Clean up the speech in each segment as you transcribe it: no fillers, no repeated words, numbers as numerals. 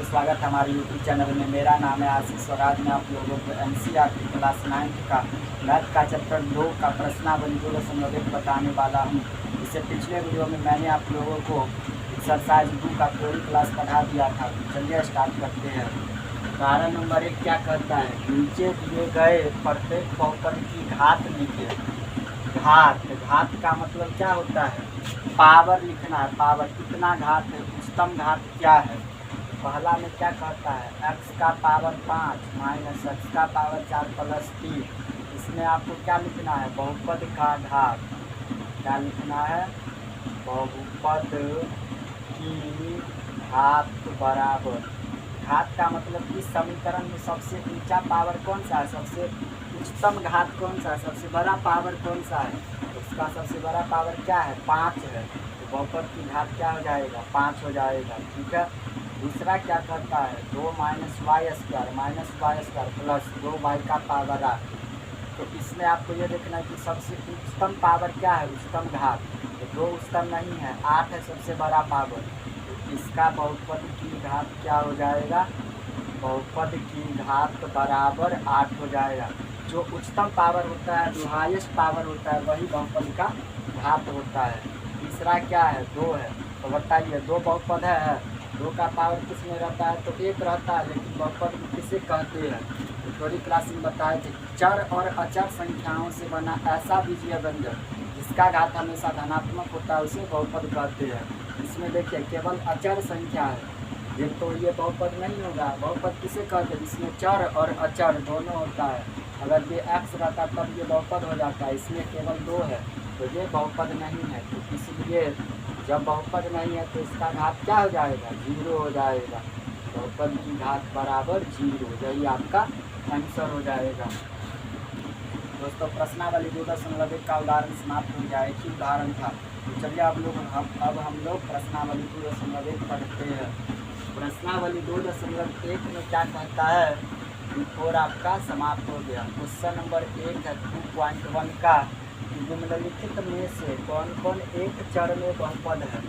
स्वागत है हमारे यूट्यूब चैनल में। मेरा नाम है आशीष और आज मैं आप लोगों को एनसीईआरटी क्लास 9 का मैथ का चैप्टर 2 का प्रश्नावली 2.1 बताने वाला हूं। इससे पिछले वीडियो में मैंने आप लोगों को एक्सरसाइज 2 का थ्योरी क्लास पढ़ा दिया था। चलिए स्टार्ट करते हैं। उदाहरण नंबर 1 क्या कहता है, नीचे दिए गए प्रत्येक बहुपद की घात लिखिए। घात का मतलब क्या होता है, पावर लिखना है। पावर कितना घात है, उच्चतम घात क्या है। पहला में क्या कहता है, x का पावर 5 माइनस x का पावर 4 प्लस 3। इसमें आपको क्या लिखना है, बहुपद का घात। क्या लिखना है, बहुपद की घात बराबर। घात का मतलब इस समीकरण में सबसे ऊंचा पावर कौन सा है, सबसे उच्चतम घात कौन सा है, सबसे बड़ा पावर कौन सा है। उसका सबसे बड़ा पावर क्या है, 5 है। तो बहुपद की घात क्या हो जाएगा, 5 हो जाएगा। ठीक है। दूसरा क्या करता है, 2 minus Y square plus 2y का पावर 8। तो इसमें आपको ये देखना है कि सबसे उच्चतम पावर क्या है, उच्चतम घात। तो 2 उच्चतम नहीं है, 8 है सबसे बड़ा पावर। तो इसका बहुपद की घात क्या हो जाएगा, बहुपद की घात बराबर 8 हो जाएगा। जो उच्चतम पावर होता है, जो हाईएस्ट पावर होता है, वही बहुपद का घात होता है। तीसरा क्या है, 2 है। तो बताइए, 2 बहुपद है, 2 का पावर किस में रहता है, तो 1 रहता है। लेकिन बहुपद किसे कहते हैं, तो थोड़ी क्लास में बताए थे, चर और अचर संख्याओं से बना ऐसा बीजीय व्यंजन जिसका घात हमेशा धनात्मक होता है, उसे बहुपद कहते हैं। इसमें देखिए केवल अचर संख्या है, ये तो ये बहुपद नहीं होगा। बहुपद किसे कहते हैं, जिसमें चर और अचर दोनों होता है। अगर ये x रहता तब ये बहुपद हो जाता है, इसमें केवल 2 है तो ये बहुपद नहीं है। तो इसलिए जब बहुपद नहीं है तो इसका घात क्या हो जाएगा, 0 हो जाएगा। बहुपद की घात बराबर 0, यही आपका आंसर हो जाएगा। दोस्तों प्रश्नावली 2.1 का उदाहरण समाप्त हो जाए, एक ही उदाहरण था। तो चलिए अब हम लोग प्रश्नावली 2.1 पढ़ते हैं। प्रश्नावली 2.1 में क्या कहता है, और आपका समाप्त हो गया। क्वेश्चन नंबर 1 है 2.1 का, निम्नलिखित में से कौन कौन एक चर में बहुपद है।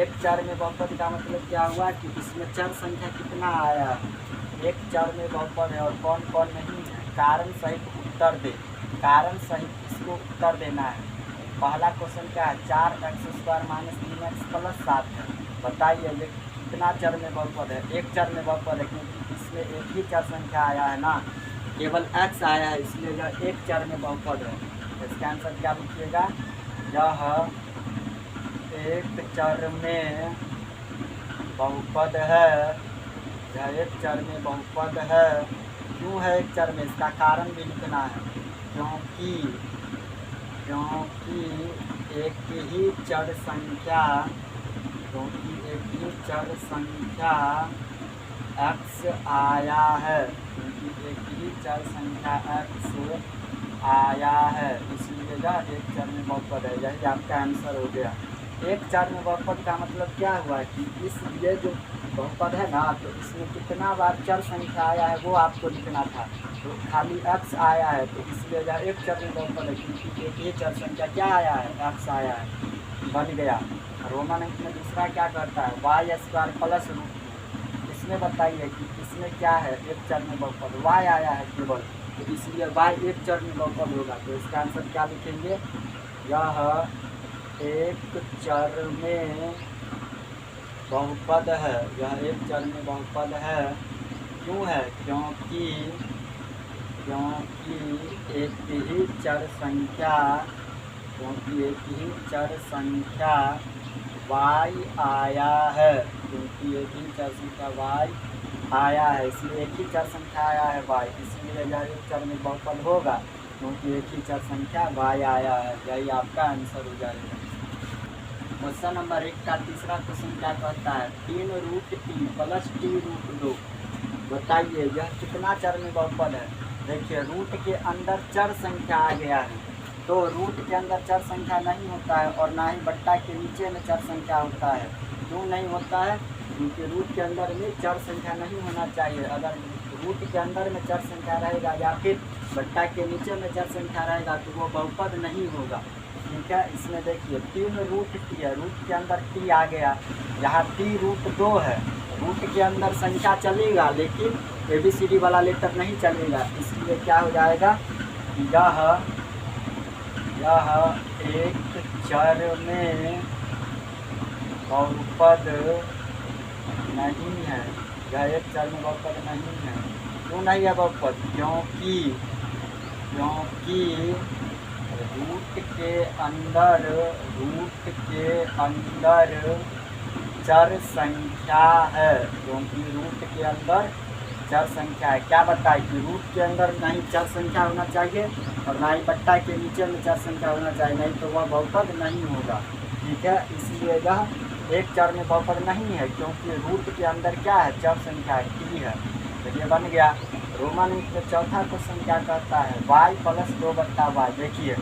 एक चर में बहुपद का मतलब क्या हुआ कि इसमें चर संख्या कितना आया है, एक चर में बहुपद है और कौन कौन नहीं है। कारण सहित उत्तर दे, कारण सहित इसको उत्तर देना है। पहला क्वेश्चन क्या है, 4x² माइनस 3x प्लस 7 है। बताइए ये कितना चर में बहुपद है, एक चर में बहुपद है, क्योंकि इसमें एक ही चर संख्या आया है ना, केवल x आया है, इसलिए यह एक चर में बहुपद है। इसका आंसर क्या लिखिएगा, यह एक चर में बहुपद है, यह एक चर में बहुपद है। क्यों है एक चर में, इसका कारण भी लिखना है। क्योंकि एक ही चर संख्या, x आया है, क्योंकि एक ही चर संख्या x आया है, इसलिए यह एक चर में बहुपद है। यही आपका आंसर हो गया। एक चर में बहुपद का मतलब क्या हुआ कि इसलिए जो बहुपद है ना, तो इसमें कितना बार चर संख्या आया है वो आपको लिखना था। तो खाली x आया है, तो इसलिए यह एक चर में बहुपद है, क्योंकि एक ही चर संख्या क्या आया है, x आया है, बन गया। रोमन अंक में दूसरा क्या करता है, y² प्लस √2। इसमें बताइए कि इसमें क्या है, एक चर में बहुपद y आया है केवल, तो इसलिए y एक चर में बहुपद होगा। तो इसका आंसर क्या लिखेंगे, यह एक चर में बहुपद है, यह एक चर में बहुपद है। क्यों है, क्योंकि एक ही चर संख्या, y आया है, क्योंकि एक ही चर संख्या y आया है, इसलिए एक ही चर संख्या आया है y, इसलिए यह एक चर में बहुपद होगा, क्योंकि एक ही चर संख्या y आया है। यही आपका आंसर हो जाएगा। क्वेश्चन नंबर 1 का तीसरा क्वेश्चन क्या कहता है, 3√3 प्लस t√2। बताइए यह कितना चर में बहुपद है। देखिए रूट के अंदर चर संख्या आ गया है, तो रूट के अंदर चर संख्या नहीं होता है, और ना ही बट्टा के नीचे में चर संख्या होता है। क्यों नहीं होता है, क्योंकि रूट के अंदर में चर संख्या नहीं होना चाहिए। अगर रूट के अंदर में चर संख्या रहेगा या फिर बट्टा के नीचे में चर संख्या रहेगा तो वो बहुपद नहीं होगा। ठीक है, इसमें देखिए 3√t है, रूट के अंदर t आ गया, यहाँ t√2 है, रूट के अंदर संख्या चलेगा लेकिन ABCD वाला लेटर नहीं चलेगा, इसलिए क्या हो जाएगा, यह एक चर में बहुपद नहीं है, यह एक चर में बहुपद नहीं है। क्यों नहीं है बहुपद, क्योंकि रूट के अंदर चर संख्या है, क्योंकि रूट के अंदर चर संख्या है। क्या बताए कि रूट के अंदर ना ही चर संख्या होना चाहिए और ना ही बट्टा के नीचे में चर संख्या होना चाहिए, नहीं तो वह बहुपद नहीं होगा। ठीक है, इसलिए यह एक चर में बहुपद नहीं है, क्योंकि रूट के अंदर क्या है, चर संख्या t है। तो ये बन गया। रोमन में चौथा क्वेश्चन क्या कहता है, y + 2/y। देखिए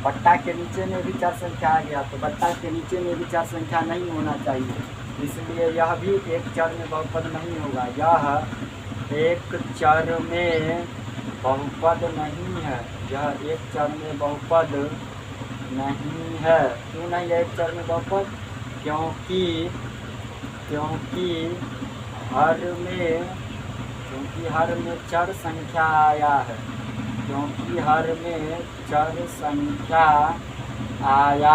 बट्टा के नीचे में भी चर संख्या आ गया, तो बट्टा के नीचे में भी चर संख्या नहीं होना चाहिए, इसलिए यह भी एक चर में बहुपद नहीं होगा। यह एक चर में बहुपद नहीं है, यह एक चर में बहुपद नहीं है। क्यों नहीं है एक चर में बहुपद, क्योंकि हर में चर संख्या आया है, क्योंकि हर में चर संख्या आया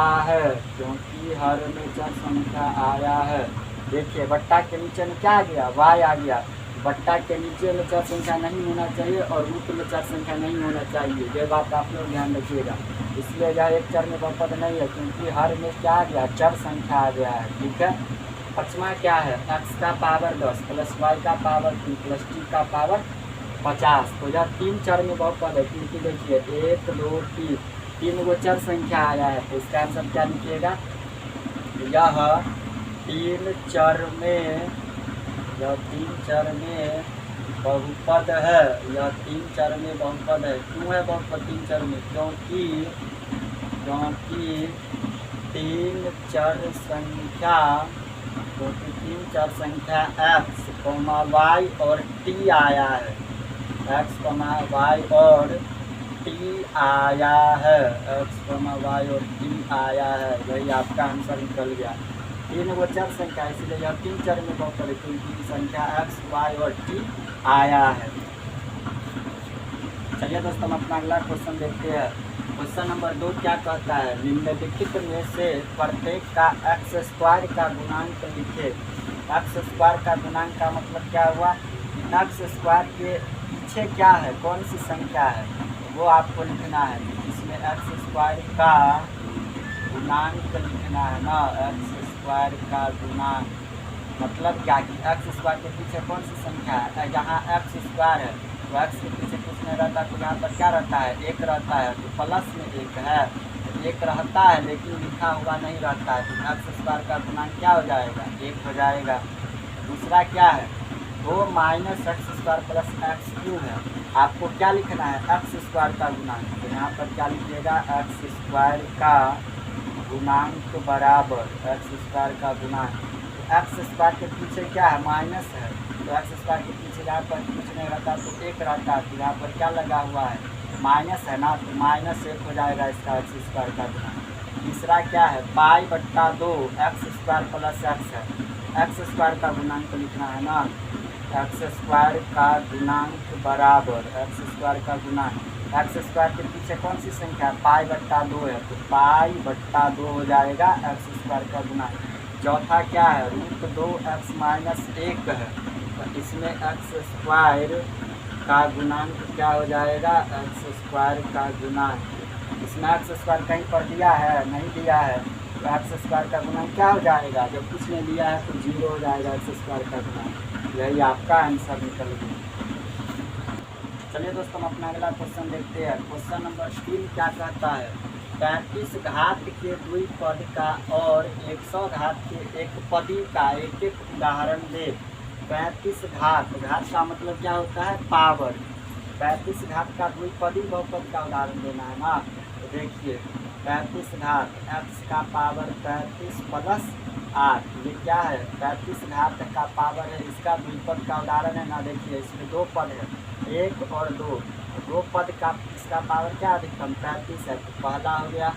है। देखिए बट्टा के नीचे में क्या आ गया, y आ गया। बट्टा के नीचे में चर संख्या नहीं होना चाहिए और रूट में चर संख्या नहीं होना चाहिए, ये बात आप लोग ध्यान रखिएगा। इसलिए यह एक चर में बहुपद नहीं है, क्योंकि हर में क्या आ गया, चर संख्या आ गया है। ठीक है, पचमा क्या है, x का पावर 10 + y का पावर 3 + t का पावर 50। तो यह 3 चर में बहुपद है, क्योंकि देखिए 1 2 3 3 गो चर संख्या आया है। तो इसका आंसर क्या लिखिएगा, यह 3 चर में बहुपद है, यह 3 चर में बहुपद है। क्यों है बहुपद 3 चर में, क्योंकि 3 चर संख्या x, y और t आया है, x, y और t आया है, वही आपका आंसर निकल गया। 3 गो चर संख्या, इसलिए यह 3 चर में बहुपद है, क्योंकि संख्या x, y और t आया है। चलिए दोस्तों हम अपना अगला क्वेश्चन देखते हैं। क्वेश्चन नंबर 2 क्या कहता है, निम्नलिखित में से प्रत्येक का x² का गुणांक लिखे। x² का गुणांक का मतलब क्या हुआ, x² के पीछे क्या है, कौन सी संख्या है, वो आपको लिखना है। इसमें x² का गुणांक लिखना है ना, x² का गुणांक मतलब क्या कि x² के पीछे कौन सी संख्या है। जहाँ x² है तो x के पीछे कुछ नहीं रहता, तो यहाँ पर क्या रहता है, 1 रहता है, तो प्लस में 1 है, 1 रहता है लेकिन लिखा हुआ नहीं रहता है, तो x² का गुणांक क्या हो जाएगा, 1 हो जाएगा। दूसरा क्या है, 2 - x² + x³ है। आपको क्या लिखना है, x² का गुणांक, तो यहाँ पर क्या लिखिएगा, x² का गुणांक बराबर x² का गुणांक। x² के पीछे क्या है, माइनस है, तो x² के पीछे यहाँ पर कुछ नहीं रहता तो 1 रहता है, तो यहाँ पर क्या लगा हुआ है, माइनस है ना, तो -1 हो जाएगा इसका x² का गुणांक। तीसरा क्या है, π/2 x² + x है, x² का गुणांक लिखना है ना, x² का गुणांक बराबर x² का गुणांक। x² के पीछे कौन सी संख्या है, π/2 है, तो π/2 हो जाएगा x² का गुणांक। चौथा क्या है, √2x - 1 है, तो इसमें x² का गुणांक क्या हो जाएगा, x² का गुणांक। इसमें x² कहीं पर दिया है, नहीं दिया है, तो x² का गुणांक क्या हो जाएगा, जब कुछ नहीं दिया है तो 0 हो जाएगा x² का गुणांक। यही आपका आंसर निकल गया। चलिए दोस्तों हम अपना अगला क्वेश्चन देखते हैं। क्वेश्चन नंबर 3 क्या कहता है, 35 घात के द्विपद का और 100 घात के एक पदी का एक एक उदाहरण दे। 35 घात का मतलब क्या होता है, पावर। 35 घात का द्विपदी बहुपद का उदाहरण देना है ना, तो देखिए 35 घात x का पावर 35 + 8, ये क्या है, 35 घात का पावर है, इसका द्विपद का उदाहरण है ना। देखिए इसमें 2 पद है, 1 और 2 पद का इसका पावर क्या अधिकतम 35 है, तो पहला हो गया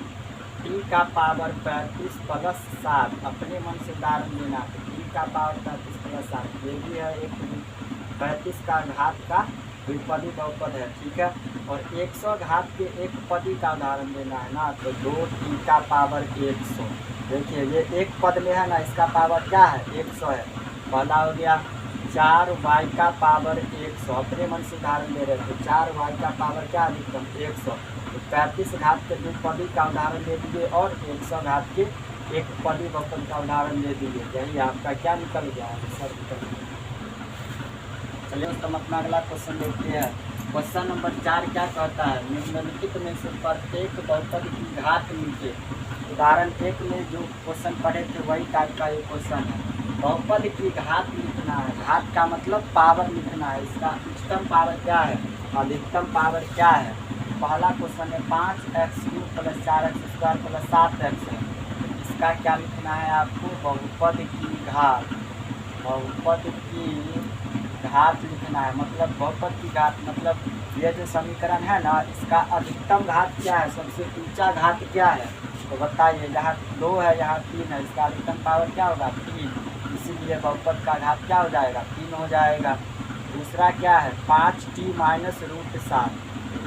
t का पावर 35 + 7। अपने मन से उदाहरण देना, तो t का पावर 35 प्लस 8 ये भी है एक 35 का घात का द्विपदी बहुपद है, ठीक है। और 100 घात के एक पदी का उदाहरण देना है ना, तो 2t का पावर 100। देखिए ये एक पद में है ना, इसका पावर क्या है 100 है। पहला हो गया 4y का पावर 100, अपने मन से उदाहरण दे रहे थे। 4y का पावर क्या अधिकतम 100, तो 35 घात के द्विपदी का उदाहरण दे दीजिए और 100 घात के एक पदी बहुपद का उदाहरण दे दीजिए। यही आपका क्या निकल गया है, सर निकल गया। चलिए दोस्तों हम अपना अगला क्वेश्चन देखते हैं। क्वेश्चन नंबर 4 क्या कहता है, निम्नलिखित में से प्रत्येक बहुपद की घात नीचे। उदाहरण 1 में जो क्वेश्चन पढ़े थे वही टाइप का ये क्वेश्चन है। बहुपद की घात लिखना है, घात का मतलब पावर लिखना है। इसका उच्चतम पावर क्या है, अधिकतम पावर क्या है। पहला क्वेश्चन है 5x³ + 4x² + 7x है। इसका क्या लिखना है आपको, बहुपद की घात। बहुपद की घात लिखना है, मतलब बहुपद की घात मतलब ये जो समीकरण है ना, इसका अधिकतम घात क्या है, सबसे ऊंचा घात क्या है। तो बताइए, यहाँ 2 है यहाँ 3 है, इसका अधिकतम पावर क्या होगा 3, इसीलिए बहुपद का घात क्या हो जाएगा 3 हो जाएगा। दूसरा क्या है 5t - √7,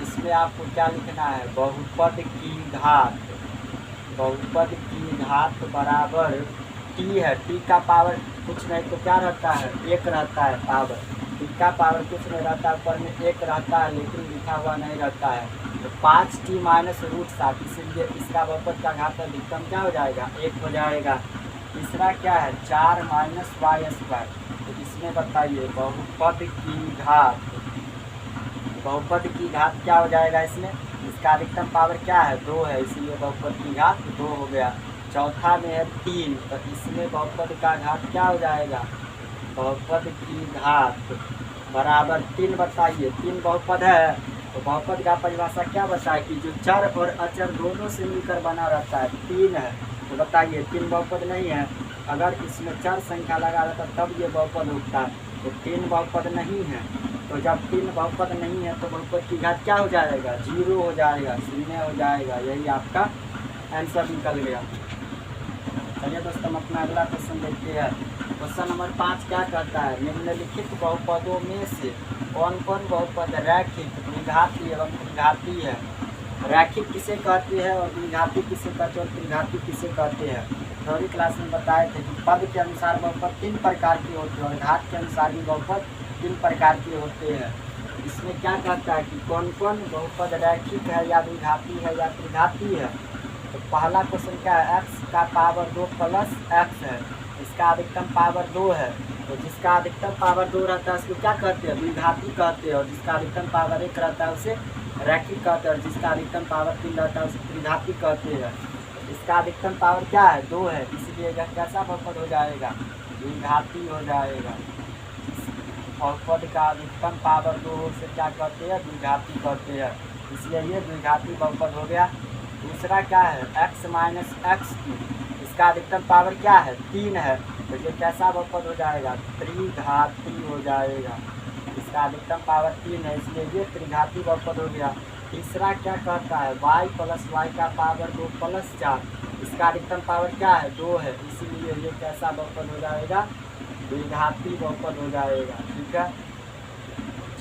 इसमें आपको क्या लिखना है, बहुपद की घात। बहुपद की घात बराबर t है, t का पावर कुछ नहीं तो क्या रहता है 1 रहता है पावर। t का पावर कुछ नहीं रहता, ऊपर में 1 रहता है लेकिन लिखा हुआ नहीं रहता है। तो 5t - √7, इसलिए इसका बहुपद का घात अधिकतम क्या हो जाएगा 1 हो जाएगा। तीसरा क्या है 4 - y², तो इसमें बताइए बहुपद की घात। बहुपद की घात क्या हो जाएगा इसमें, इसका अधिकतम पावर क्या है 2 है, इसीलिए बहुपद की घात 2 हो गया। चौथा में है 3, तो इसमें बहुपद का घात क्या हो जाएगा, बहुपद की घात बराबर 3। बताइए 3 बहुपद है, तो बहुपद का परिभाषा क्या बताए कि जो चर और अचर दोनों से मिलकर बना रहता है। 3 है, तो बताइए 3 बहुपद नहीं है, अगर इसमें चर संख्या लगा रहता तब ये बहुपद उठता है। तो 3 बहुपद नहीं है, तो जब 3 बहुपद नहीं है तो बहुपद की घात क्या हो जाएगा 0 हो जाएगा, 0 हो जाएगा। यही आपका आंसर निकल गया। चलिए दोस्तों हम अपना अगला क्वेश्चन देखते हैं। क्वेश्चन नंबर 5 क्या कहता है, निम्नलिखित बहुपदों में से कौन कौन बहुपद रैखिक, द्विघाती एवं त्रिघाती है। रैखिक किसे कहते हैं और द्विघाती किसे कहते हैं और त्रिघाती किसे कहते हैं। थ्योरी क्लास में बताए थे कि पद के अनुसार बहुपद 3 प्रकार के होते हैं और घात के अनुसार भी बहुपद 3 प्रकार के होते हैं। इसमें क्या कहता है कि कौन कौन बहुपद रैखिक है या द्विघाती है या त्रिघाती है। तो पहला क्वेश्चन क्या है, x का पावर 2 + x है, इसका अधिकतम पावर 2 है। तो जिसका अधिकतम पावर 2 रहता है उसको क्या कहते हैं, द्विघाती कहते हैं। और जिसका अधिकतम पावर 1 रहता है उसे रैखिक कहते हैं। और जिसका अधिकतम पावर 3 रहता है उसे त्रिघाती कहते हैं। इसका अधिकतम पावर क्या है 2 है, इसलिए यह कैसा बहुपद हो जाएगा, द्विघाती हो जाएगा। बहुपद का अधिकतम पावर 2 से क्या कहते हैं, द्विघाती कहते हैं, इसलिए ये द्विघाती बहुपद हो गया। दूसरा क्या है x - x², इसका अधिकतम पावर क्या है 3 है, तो ये कैसा बहुपद हो जाएगा, त्रिघाती हो जाएगा। इसका अधिकतम पावर 3 है, इसलिए ये त्रिघाती बहुपद हो गया। तीसरा क्या कहता है y + y का पावर 2 + 4, इसका अधिकतम पावर क्या है 2 है, इसीलिए ये कैसा बहुपद हो जाएगा, द्विघाती बहुपद हो जाएगा। ठीक है।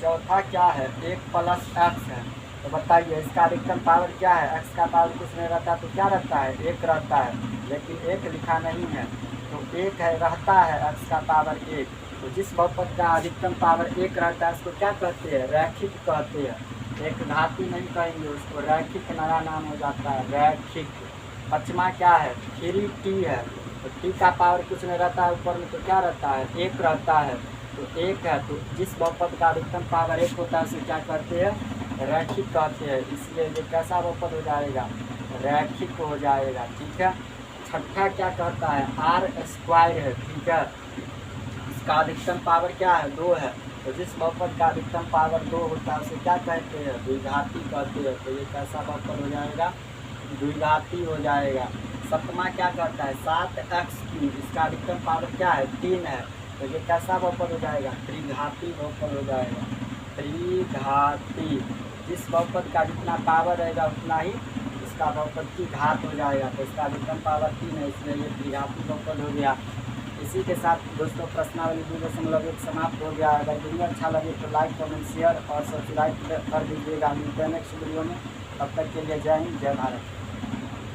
चौथा क्या है 1 + x है, तो बताइए इसका अधिकतम पावर क्या है, x का पावर कुछ नहीं रहता तो क्या रहता है 1 रहता है, लेकिन 1 लिखा नहीं है, तो 1 है रहता है x का पावर 1। तो जिस बहुपद का अधिकतम पावर 1 रहता है उसको क्या कहते हैं, रैखिक कहते हैं। एक घाती नहीं कहेंगे उसको, रैखिक नया नाम हो जाता है, रैखिक। पाँचवा क्या है 3t है, तो t का पावर कुछ नहीं रहता है ऊपर में, तो क्या रहता है 1 रहता है, तो 1 है। तो जिस बहुपद का अधिकतम पावर 1 होता है उसे क्या कहते हैं, रैखिक कहते हैं, इसलिए ये कैसा बहुपद हो जाएगा, रैखिक हो जाएगा। ठीक है। छठा क्या कहता है r² है, ठीक है, इसका अधिकतम पावर क्या है 2 है, तो जिस बहुपद का अधिकतम पावर 2 होता है उसे क्या कहते हैं, द्विघाती कहते हैं, तो ये कैसा बहुपद हो जाएगा, द्विघाती हो जाएगा। सप्तमा क्या कहता है 7x³, इसका अधिकतम पावर क्या है 3 है, तो ये कैसा बहुपद हो जाएगा, त्रिघाती बहुपद हो जाएगा, त्रिघाती। जिस बहुपद का जितना पावर रहेगा उतना ही इसका बहुपद की घात हो जाएगा, तो इसका अधिकतम पावर 3 है, इसलिए ये त्रिघाती बहुपद हो गया। इसी के साथ दोस्तों प्रश्नावली 2.1 समाप्त हो गया। अगर वीडियो अच्छा लगे तो लाइक कमेंट शेयर और सब्सक्राइब कर दीजिएगा। मिलते हैं नेक्स्ट वीडियो में, तब तक के लिए जय हिंद जय भारत।